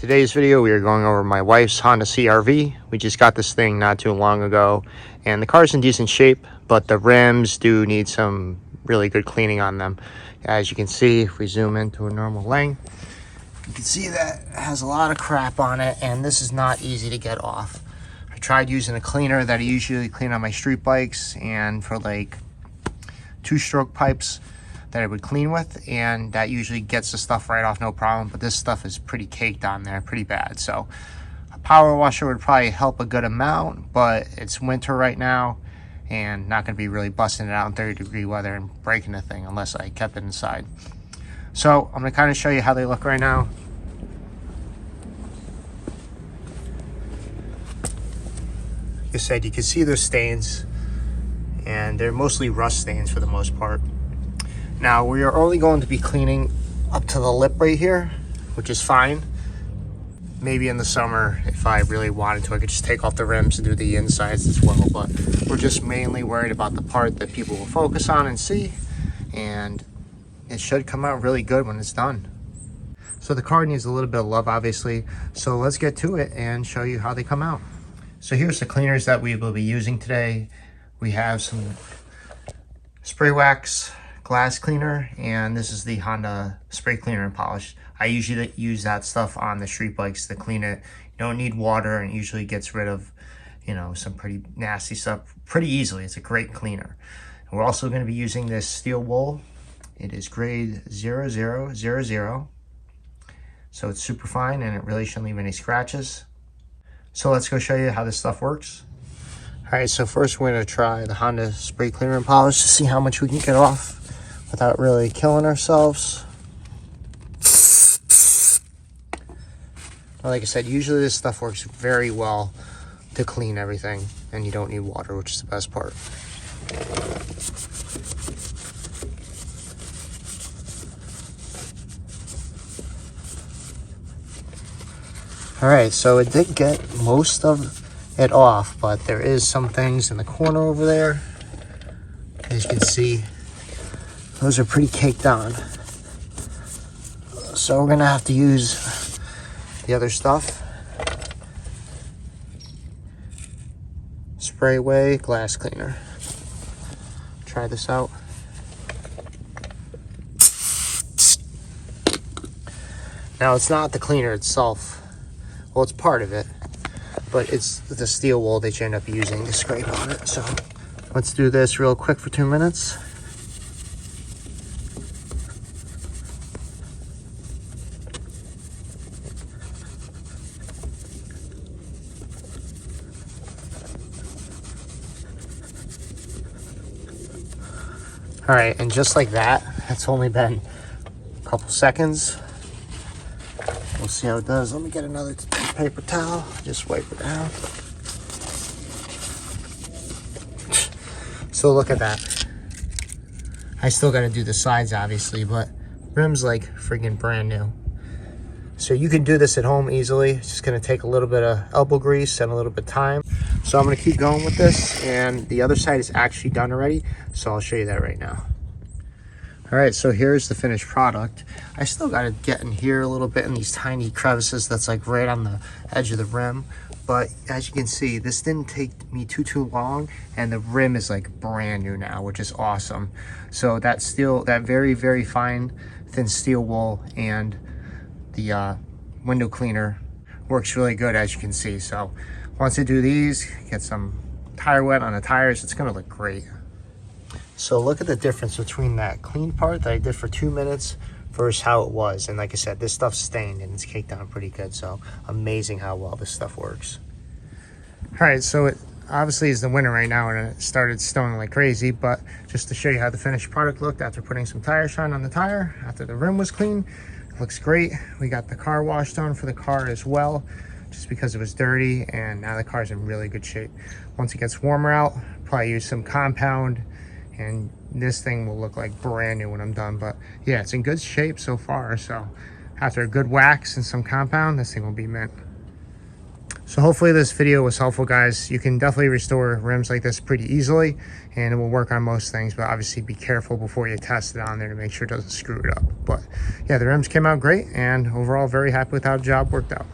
today's video, we are going over my wife's Honda CRV. We just got this thing not too long ago, and the car's in decent shape, but the rims do need some really good cleaning on them. As you can see, if we zoom into a normal length, you can see that it has a lot of crap on it, and this is not easy to get off. I tried using a cleaner that I usually clean on my street bikes, and for like 2-stroke pipes that I would clean with, and that usually gets the stuff right off, no problem. But this stuff is pretty caked on there, pretty bad. So a power washer would probably help a good amount, but it's winter right now and not going to be really busting it out in 30-degree weather and breaking the thing unless I kept it inside. So I'm going to kind of show you how they look right now. Like I said, you can see those stains, and they're mostly rust stains for the most part. Now, we are only going to be cleaning up to the lip right here, which is fine. Maybe in the summer, if I really wanted to, I could just take off the rims and do the insides as well. But we're just mainly worried about the part that people will focus on and see. And it should come out really good when it's done. So the car needs a little bit of love, obviously. So let's get to it and show you how they come out. So here's the cleaners that we will be using today. We have some spray wax glass cleaner, and this is the Honda spray cleaner and polish. I usually use that stuff on the street bikes to clean it. You don't need water, and it usually gets rid of, you know, some pretty nasty stuff pretty easily. It's a great cleaner. And we're also going to be using this steel wool. It is grade 0000, so it's super fine and it really shouldn't leave any scratches. So let's go show you how this stuff works. All right, so first we're going to try the Honda spray cleaner and polish to see how much we can get off without really killing ourselves. Like I said, usually this stuff works very well to clean everything, and you don't need water, which is the best part. All right, so it did get most of it off, but there is some things in the corner over there. As you can see, those are pretty caked on. So we're gonna have to use the other stuff. Spray Way glass cleaner. Try this out. Now it's not the cleaner itself. Well, it's part of it, but it's the steel wool that you end up using to scrape on it. So let's do this real quick for 2 minutes. All right, and just like that, it's only been a couple seconds. We'll see how it does. Let me get another paper towel, just wipe it down. So look at that. I still gotta do the sides, obviously, but rim's like freaking brand new. So you can do this at home easily. It's just gonna take a little bit of elbow grease and a little bit of time. So I'm gonna keep going with this, and the other side is actually done already, so I'll show you that right now. All right, so here's the finished product. I still gotta get in here a little bit in these tiny crevices that's like right on the edge of the rim. But as you can see, this didn't take me too long, and the rim is like brand new now, which is awesome. So that very, very fine, thin steel wool and the window cleaner works really good, as you can see. So once I do these, get some tire wet on the tires, it's gonna look great. So look at the difference between that clean part that I did for 2 minutes versus how it was. And like I said, this stuff's stained and it's caked on pretty good. So amazing how well this stuff works. All right, so it obviously is the winter right now, and it started snowing like crazy. But just to show you how the finished product looked after putting some tire shine on the tire, after the rim was clean, it looks great. We got the car wash done for the car as well, just because it was dirty, and now the car's in really good shape. Once it gets warmer out, probably use some compound, and this thing will look like brand new when I'm done. But yeah, it's in good shape so far. So after a good wax and some compound, this thing will be mint. So hopefully this video was helpful, guys. You can definitely restore rims like this pretty easily, and it will work on most things, but obviously be careful before you test it on there to make sure it doesn't screw it up. But yeah, the rims came out great, and overall very happy with how the job worked out.